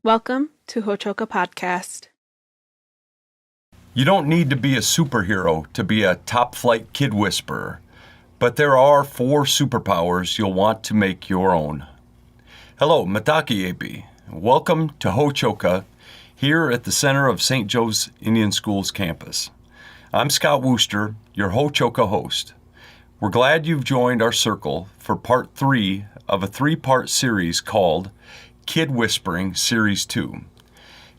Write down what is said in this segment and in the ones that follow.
Welcome to Hochoka Podcast. You don't need to be a superhero to be a top-flight kid whisperer, but there are 4 superpowers you'll want to make your own. Hello, Mataki Ebi. Welcome to Hochoka, here at the center of St. Joe's Indian Schools campus. I'm Scott Wooster, your Hochoka host. We're glad you've joined our circle for part 3 of a 3-part series called Kid Whispering Series 2.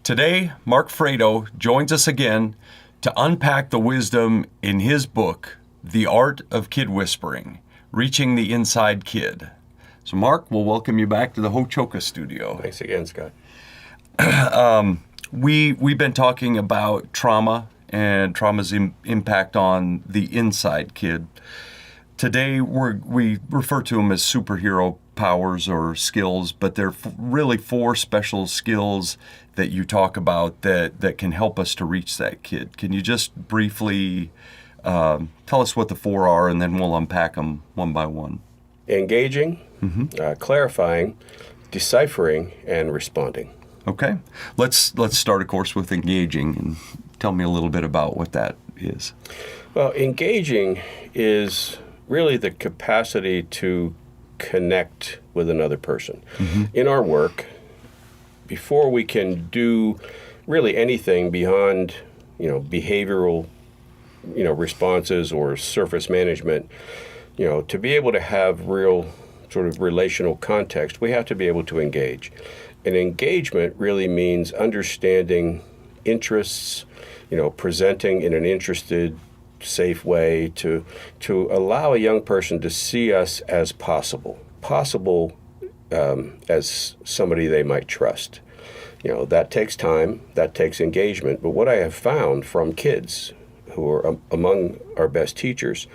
Today, Mark Fredo joins us again to unpack the wisdom in his book, The Art of Kid Whispering, Reaching the Inside Kid. So Mark, we'll welcome you back to the Hochoka studio. Thanks again, Scott. We've been talking about trauma and trauma's impact on the inside kid. Today, we refer to them as superhero powers or skills, but they're really 4 special skills that you talk about that can help us to reach that kid. Can you just briefly tell us what the 4 are, and then we'll unpack them one by one? Engaging, clarifying, deciphering, and responding. Okay. Let's start, of course, with engaging, and tell me a little bit about what that is. Well, engaging is really the capacity to connect with another person. In our work, before we can do really anything beyond, behavioral, responses or surface management, to be able to have real sort of relational context, we have to be able to engage. And engagement really means understanding interests, presenting in an interested, safe way to allow a young person to see us as possible as somebody they might trust. That takes time, that takes engagement. But what I have found from kids who are among our best teachers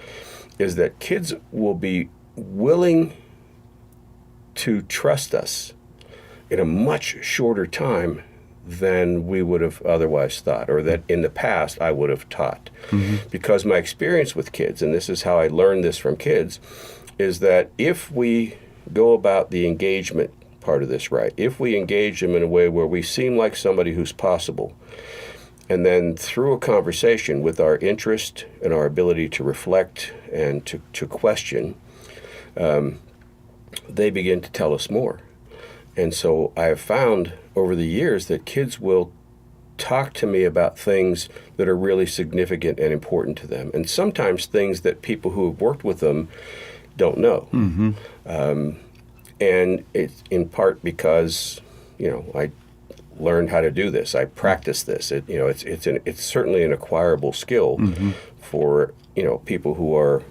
is that kids will be willing to trust us in a much shorter time than we would have otherwise thought, or that in the past I would have taught. Because my experience with kids, and this is how I learned this from kids, is that if we go about the engagement part of this right, if we engage them in a way where we seem like somebody who's possible, and then through a conversation with our interest and our ability to reflect and to question, they begin to tell us more. And so I have found over the years that kids will talk to me about things that are really significant and important to them, and sometimes things that people who have worked with them don't know. And it's in part because, I learned how to do this. I practice this. It's certainly an acquirable skill for people who are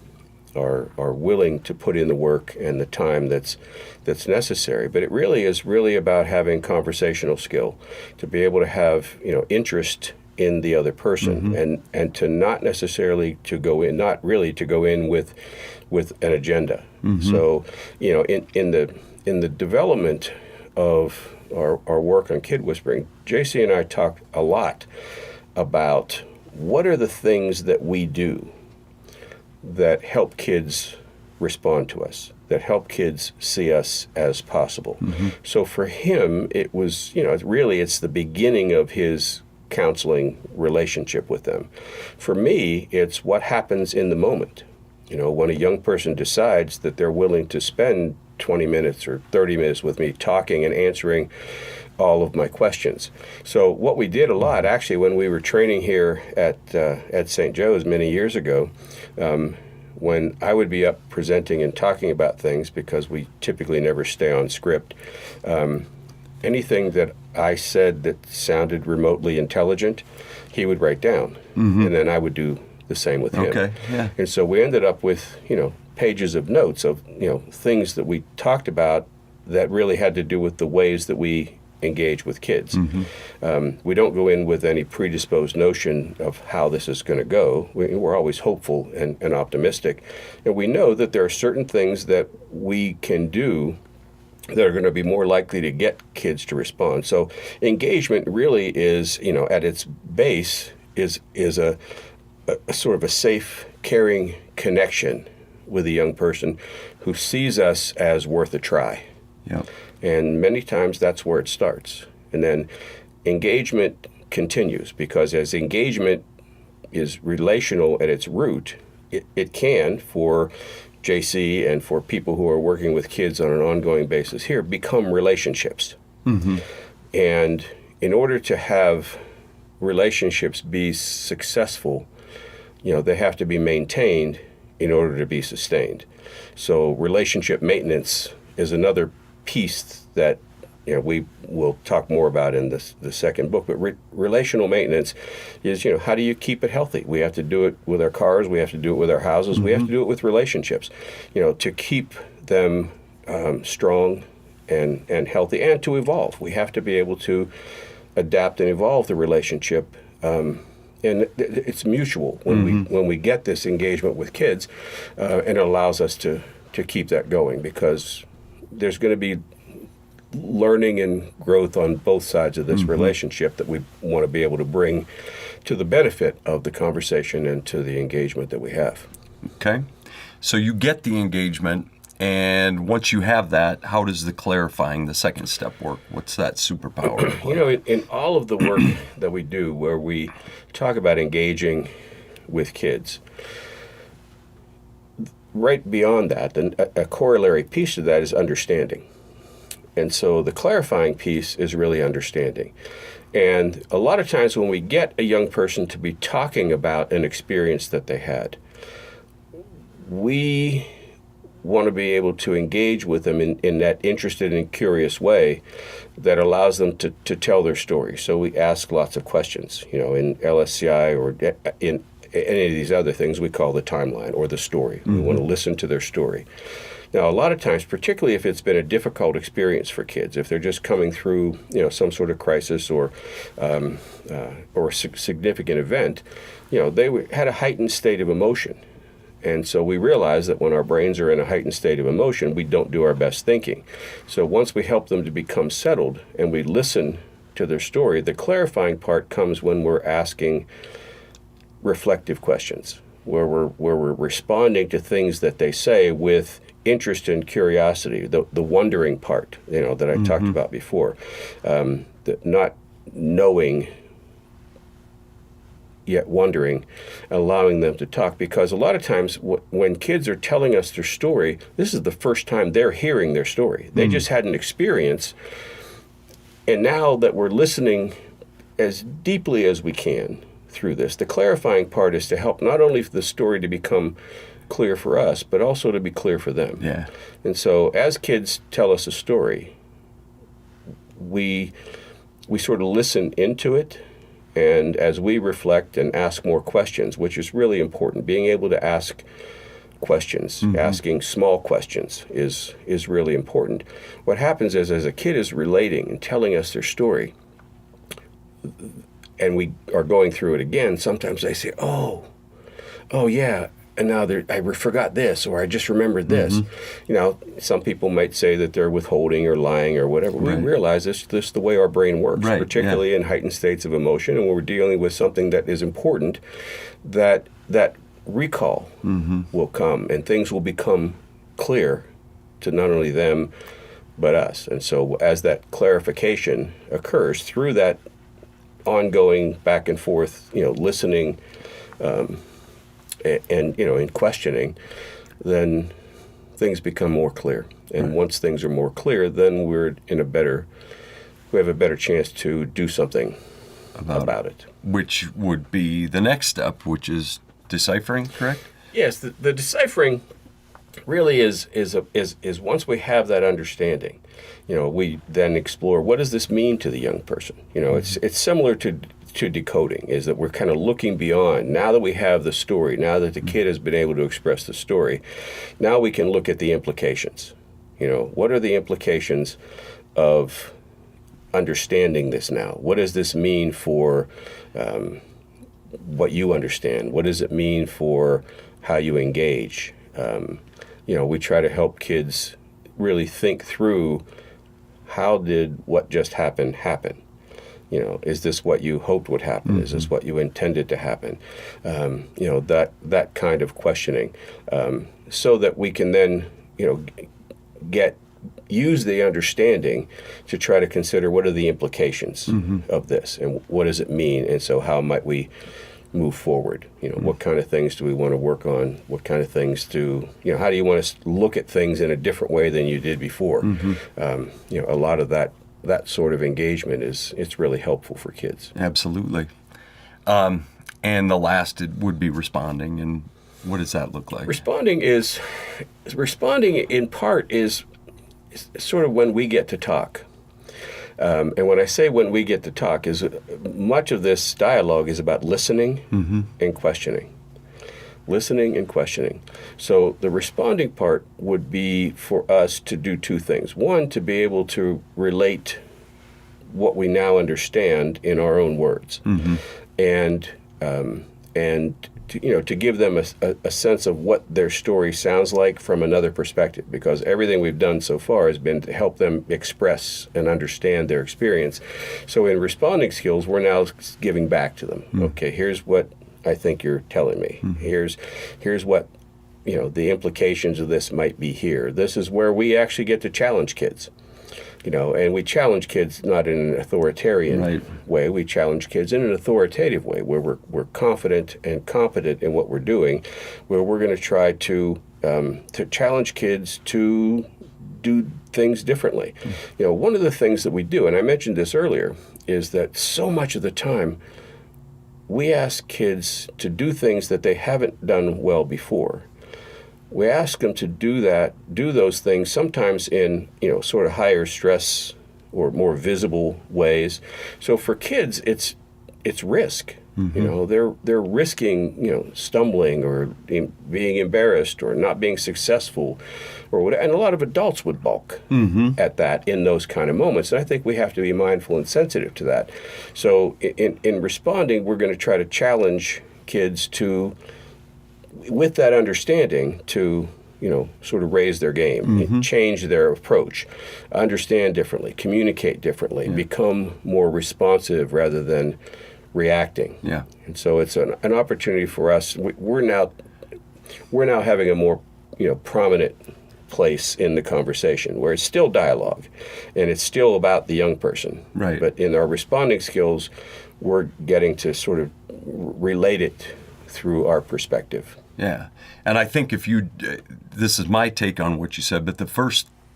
willing to put in the work and the time that's necessary. But it really is about having conversational skill, to be able to have interest in the other person, and to not necessarily to go in with an agenda. So in the development of our work on kid whispering, JC and I talk a lot about what are the things that we do that help kids respond to us, that help kids see us as possible. So for him, it was, it's the beginning of his counseling relationship with them. For me, it's what happens in the moment. When a young person decides that they're willing to spend 20 minutes or 30 minutes with me talking and answering all of my questions. So what we did a lot, actually, when we were training here at St. Joe's many years ago, when I would be up presenting and talking about things, because we typically never stay on script, anything that I said that sounded remotely intelligent, he would write down, and then I would do the same with him. Okay, yeah. And so we ended up with, pages of notes of, things that we talked about that really had to do with the ways that we engage with kids. We don't go in with any predisposed notion of how this is going to go. We're always hopeful and optimistic. And we know that there are certain things that we can do that are going to be more likely to get kids to respond. So engagement really is, at its base, is a sort of a safe, caring connection with a young person who sees us as worth a try. Yep. And many times that's where it starts. And then engagement continues, because as engagement is relational at its root, it can, for JC and for people who are working with kids on an ongoing basis here, become relationships. And in order to have relationships be successful, they have to be maintained in order to be sustained. So relationship maintenance is another piece that we will talk more about in the second book. But relational maintenance is, how do you keep it healthy? We have to do it with our cars. We have to do it with our houses. We have to do it with relationships, to keep them strong and healthy, and to evolve. We have to be able to adapt and evolve the relationship. And it's mutual when we get this engagement with kids, and it allows us to keep that going, because there's going to be learning and growth on both sides of this relationship that we want to be able to bring to the benefit of the conversation and to the engagement that we have. Okay. So you get the engagement, and once you have that, how does the clarifying, the second step, work? What's that superpower? In all of the work that we do where we talk about engaging with kids, right beyond that, a corollary piece to that is understanding. And so the clarifying piece is really understanding. And a lot of times when we get a young person to be talking about an experience that they had, we want to be able to engage with them in that interested and curious way that allows them to tell their story. So we ask lots of questions. In LSCI or in any of these other things, we call the timeline or the story. We want to listen to their story. Now, a lot of times, particularly if it's been a difficult experience for kids, if they're just coming through, some sort of crisis or a significant event, they had a heightened state of emotion. And so we realize that when our brains are in a heightened state of emotion, we don't do our best thinking. So once we help them to become settled and we listen to their story, the clarifying part comes when we're asking reflective questions, where we're responding to things that they say with interest and curiosity, the wondering part, that I talked about before, not knowing yet wondering, allowing them to talk. Because a lot of times when kids are telling us their story, this is the first time they're hearing their story. They just had an experience, and now that we're listening as deeply as we can through this, the clarifying part is to help not only for the story to become clear for us, but also to be clear for them. Yeah. And so as kids tell us a story, we sort of listen into it, and as we reflect and ask more questions, which is really important, being able to ask questions, asking small questions is really important. What happens is, as a kid is relating and telling us their story, and we are going through it again, sometimes they say, oh yeah, and now I forgot this, or I just remembered this. Some people might say that they're withholding or lying or whatever. Right. We realize this is the way our brain works, particularly in heightened states of emotion, and when we're dealing with something that is important, that recall will come, and things will become clear to not only them, but us. And so as that clarification occurs through that ongoing back and forth, listening, and in questioning, then things become more clear. And once things are more clear, then we have a better chance to do something about it. Which would be the next step, which is deciphering, correct? Yes, the deciphering really is once we have that understanding, we then explore, what does this mean to the young person? It's similar to decoding, is that we're kind of looking beyond. Now that we have the story, now that the kid has been able to express the story, now we can look at the implications. What are the implications of understanding this now? What does this mean for what you understand? What does it mean for how you engage? We try to help kids really think through, how did what just happened happen? Is this what you hoped would happen? Is this what you intended to happen? That kind of questioning, so that we can then, get use the understanding to try to consider what are the implications of this and what does it mean, and so how might we move forward? What kind of things do we want to work on? What kind of things how do you want to look at things in a different way than you did before? A lot of that sort of engagement it's really helpful for kids. Absolutely. And the last would be responding, and what does that look like? Responding in part is sort of when we get to talk. And when I say when we get to talk, is much of this dialogue is about listening and questioning. Listening and questioning. So the responding part would be for us to do two things. One, to be able to relate what we now understand in our own words, and to give them a sense of what their story sounds like from another perspective, because everything we've done so far has been to help them express and understand their experience. So in responding skills, we're now giving back to them. Okay, here's what I think you're telling me. Here's what the implications of this might be here. This is where we actually get to challenge kids. And we challenge kids not in an authoritarian way. We challenge kids in an authoritative way, where we're confident and competent in what we're doing, where we're going to try to challenge kids to do things differently. One of the things that we do, and I mentioned this earlier, is that so much of the time we ask kids to do things that they haven't done well before. We ask them to do those things sometimes in, sort of higher stress or more visible ways. So for kids, it's risk. They're risking, stumbling or being embarrassed or not being successful or whatever. And a lot of adults would balk at that in those kind of moments. And I think we have to be mindful and sensitive to that. So in responding, we're going to try to challenge kids to, with that understanding, to sort of raise their game, change their approach, understand differently, communicate differently, become more responsive rather than reacting. And so it's an opportunity for us. We're now having a more prominent place in the conversation, where it's still dialogue and it's still about the young person. But in our responding skills, we're getting to sort of relate it through our perspective. Yeah. And I think this is my take on what you said, but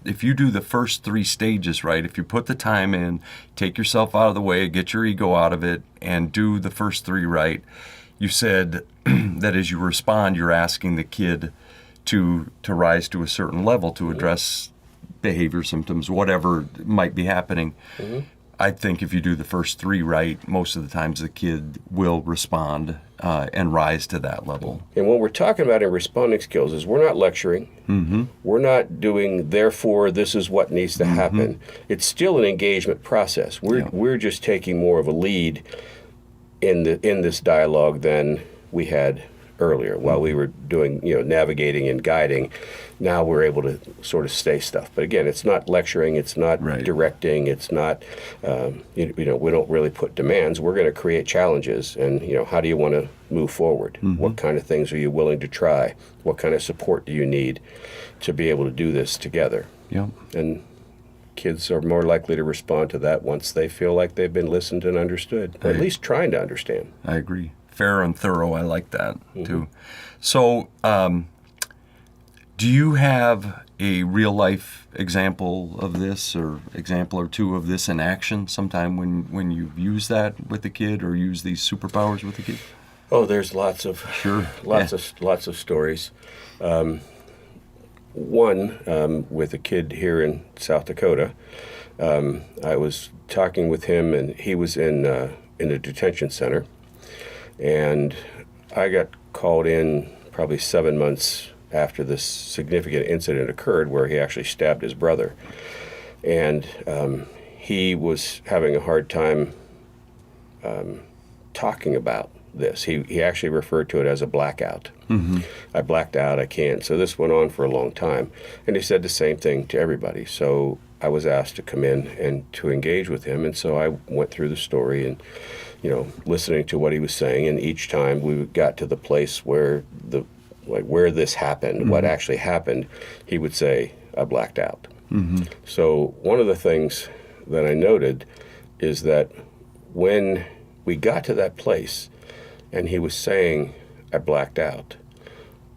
if you do the first three stages right, if you put the time in, take yourself out of the way, get your ego out of it, and do the first three right, you said that as you respond, you're asking the kid to rise to a certain level to address behavior symptoms, whatever might be happening. I think if you do the first three right, most of the times the kid will respond and rise to that level. And what we're talking about in responding skills is we're not lecturing. We're not doing, therefore, this is what needs to happen. It's still an engagement process. We're just taking more of a lead in this dialogue than we had earlier. While we were doing, navigating and guiding, now we're able to sort of say stuff. But again, it's not lecturing, it's not directing, it's not, we don't really put demands. We're going to create challenges, and, how do you want to move forward? What kind of things are you willing to try? What kind of support do you need to be able to do this together? And kids are more likely to respond to that once they feel like they've been listened and understood, or at least trying to understand. I agree. Fair and thorough. I like that too. So, do you have a real life example of this, or example or two of this in action sometime when you've used that with the kid, or use these superpowers with the kid? Oh, there's lots of lots of stories. One with a kid here in South Dakota. I was talking with him, and he was in a detention center. And I got called in probably 7 months after this significant incident occurred, where he actually stabbed his brother. And he was having a hard time talking about this. He actually referred to it as a blackout. I blacked out, I can't. So this went on for a long time. And he said the same thing to everybody. So I was asked to come in and to engage with him. And so I went through the story and, listening to what he was saying. And each time we got to the place where where this happened, what actually happened, he would say, I blacked out. So one of the things that I noted is that when we got to that place and he was saying, I blacked out,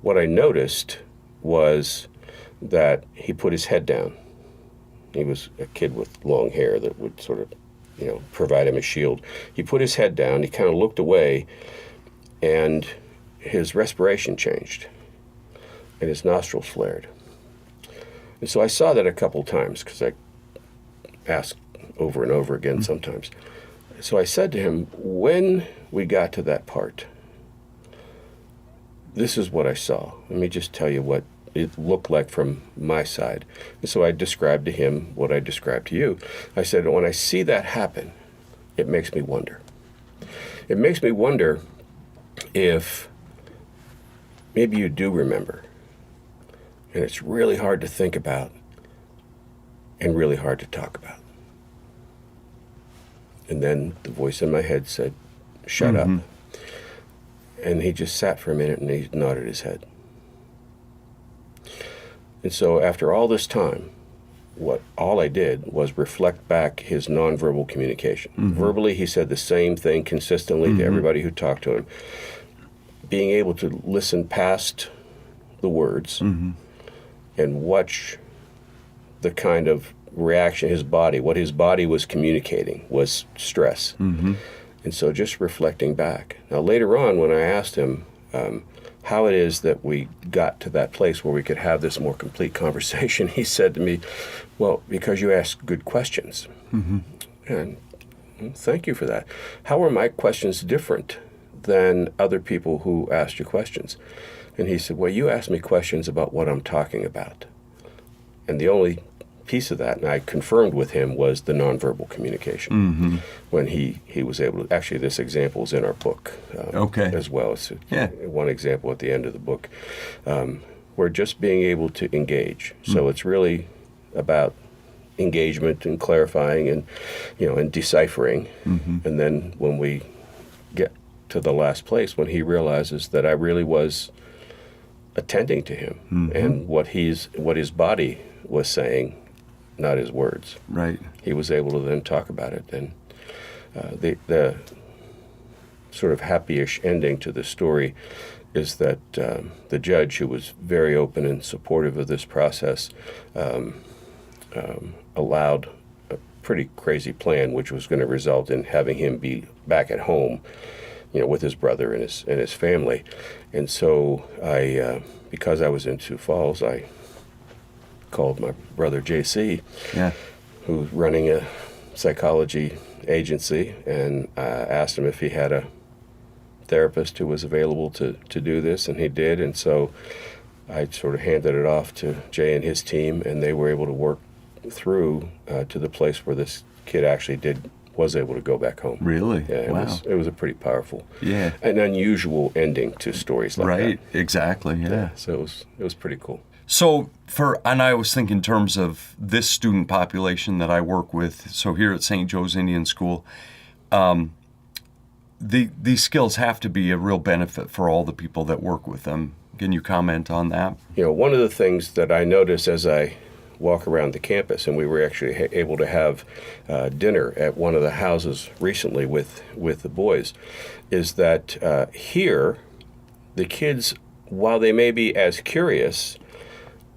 what I noticed was that he put his head down. He was a kid with long hair that would sort of, provide him a shield. He put his head down, he kind of looked away, and his respiration changed, and his nostrils flared. And so I saw that a couple times, because I asked over and over again sometimes. So I said to him, when we got to that part, this is what I saw. Let me just tell you what it looked like from my side. And so I described to him what I described to you. I said, when I see that happen, it makes me wonder. It makes me wonder if maybe you do remember, and it's really hard to think about and really hard to talk about. And then the voice in my head said, shut up. And he just sat for a minute and he nodded his head. And so after all this time, all I did was reflect back his nonverbal communication. Verbally, he said the same thing consistently to everybody who talked to him. Being able to listen past the words and watch the kind of reaction what his body was communicating was stress. And so just reflecting back. Now later on, when I asked him how it is that we got to that place where we could have this more complete conversation, he said to me, well, because you ask good questions. And thank you for that. How are my questions different than other people who asked you questions? And he said, well, you asked me questions about what I'm talking about. And the only piece of that, and I confirmed with him, was the nonverbal communication. When he was able to, actually this example is in our book as well. It's one example at the end of the book, where just being able to engage. So it's really about engagement and clarifying and, and deciphering. And then when we get to the last place, when he realizes that I really was attending to him and what his body was saying, not his words. Right. He was able to then talk about it. And the sort of happy-ish ending to the story is that the judge, who was very open and supportive of this process, allowed a pretty crazy plan, which was going to result in having him be back at home, with his brother and his family. And so because I was in Sioux Falls, I called my brother JC, who's running a psychology agency, and I asked him if he had a therapist who was available to do this, and he did. And so I sort of handed it off to Jay and his team, and they were able to work through to the place where this kid actually was able to go back home. Really? Yeah, wow. It was a pretty powerful, an unusual ending to stories like that. Right, exactly, yeah. So it was pretty cool. So and I was thinking in terms of this student population that I work with, so here at St. Joe's Indian School, these skills have to be a real benefit for all the people that work with them. Can you comment on that? One of the things that I notice as I walk around the campus, and we were actually able to have dinner at one of the houses recently with the boys, is that here, the kids, while they may be as curious,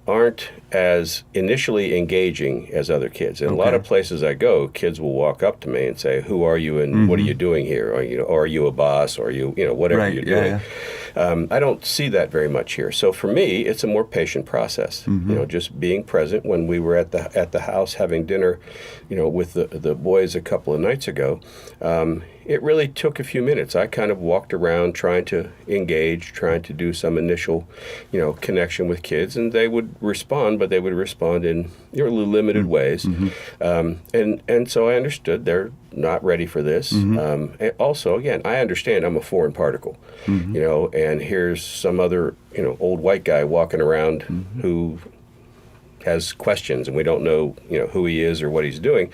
aren't as initially engaging as other kids. In a lot of places I go, kids will walk up to me and say, "Who are you, and what are you doing here? Or are you a boss? Or are you, whatever you're doing." I don't see that very much here. So for me, it's a more patient process. Just being present. When we were at the house having dinner, with the boys a couple of nights ago, it really took a few minutes. I kind of walked around trying to engage, trying to do some initial, connection with kids, and they would respond, but they would respond in limited ways. And so I understood they're not ready for this. And also, again, I understand I'm a foreign particle, and here's some other, old white guy walking around who has questions, and we don't know, who he is or what he's doing.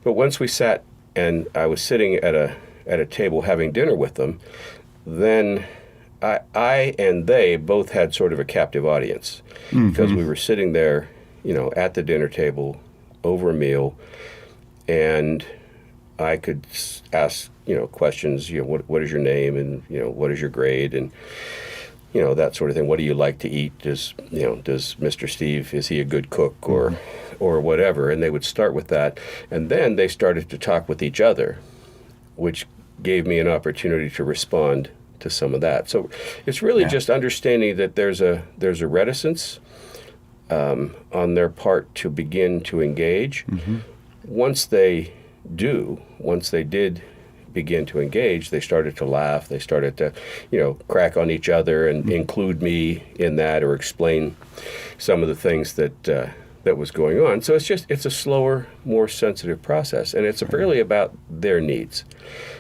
But once we sat and I was sitting at a table having dinner with them, then I and they both had sort of a captive audience, because we were sitting there, at the dinner table over a meal, and I could ask, questions, what is your name, and, what is your grade, and, that sort of thing. What do you like to eat? Does Mr. Steve, is he a good cook, or whatever? And they would start with that. And then they started to talk with each other, which gave me an opportunity to respond to some of that. So it's really just understanding that there's a reticence on their part to begin to engage. Once they did begin to engage, they started to laugh. They started to, crack on each other and include me in that, or explain some of the things that was going on. So it's a slower, more sensitive process, and it's really about their needs,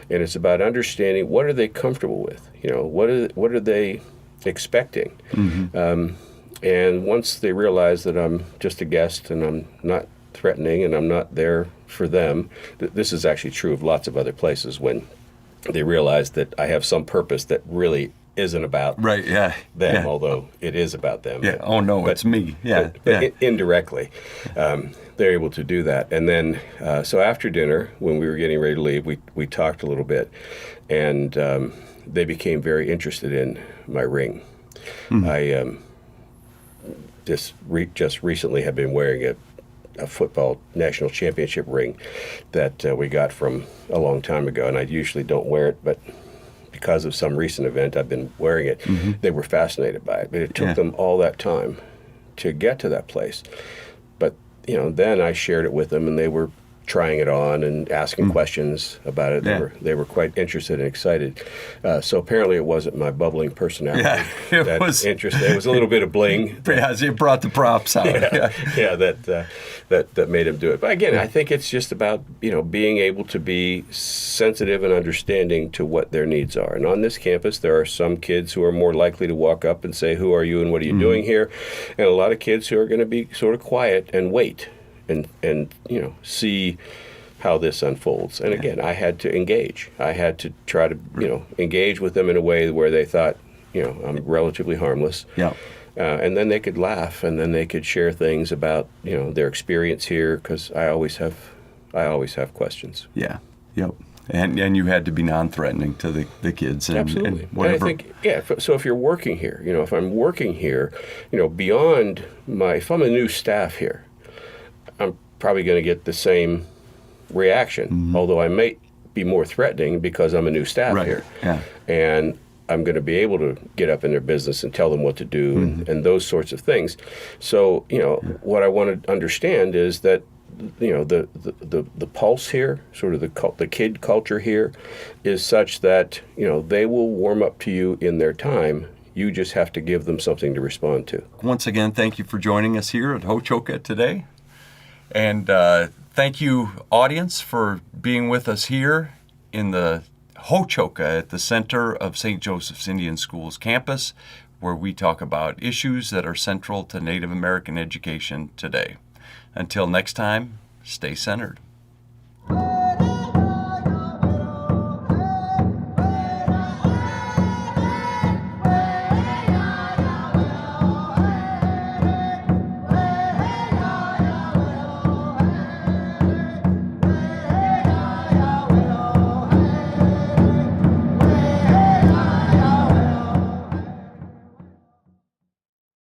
and it's about understanding what are they comfortable with. What are they expecting. And once they realize that I'm just a guest and I'm not threatening and I'm not there for them, this is actually true of lots of other places, when they realize that I have some purpose that really isn't about them, although it is about them. Oh, no, it's me. But indirectly, they're able to do that. And then, so after dinner, when we were getting ready to leave, we talked a little bit, and they became very interested in my ring. I just recently have been wearing a football national championship ring that we got from a long time ago, and I usually don't wear it, but because of some recent event, I've been wearing it. They were fascinated by it, but it took them all that time to get to that place. But then I shared it with them, and they were trying it on and asking questions about it. They were quite interested and excited. So apparently it wasn't my bubbling personality that was interesting. It was a little bit of bling. It brought the props out. That made him do it. But again, I think it's just about being able to be sensitive and understanding to what their needs are. And on this campus, there are some kids who are more likely to walk up and say, "Who are you and what are you doing here?" And a lot of kids who are going to be sort of quiet and wait. And see how this unfolds. And again, I had to engage. I had to try to engage with them in a way where they thought I'm relatively harmless. And then they could laugh, and then they could share things about their experience here, because I always have questions. And you had to be non-threatening to the kids. Absolutely. And whatever. And I think, so if you're working here, if I'm working here, beyond if I'm a new staff here, I'm probably going to get the same reaction, although I may be more threatening because I'm a new staff here. And I'm going to be able to get up in their business and tell them what to do and those sorts of things. So, what I want to understand is that, the pulse here, sort of the kid culture here, is such that, they will warm up to you in their time. You just have to give them something to respond to. Once again, thank you for joining us here at Hochoka today. And thank you, audience, for being with us here in the Hochoka at the center of St. Joseph's Indian Schools campus, where we talk about issues that are central to Native American education today. Until next time, stay centered.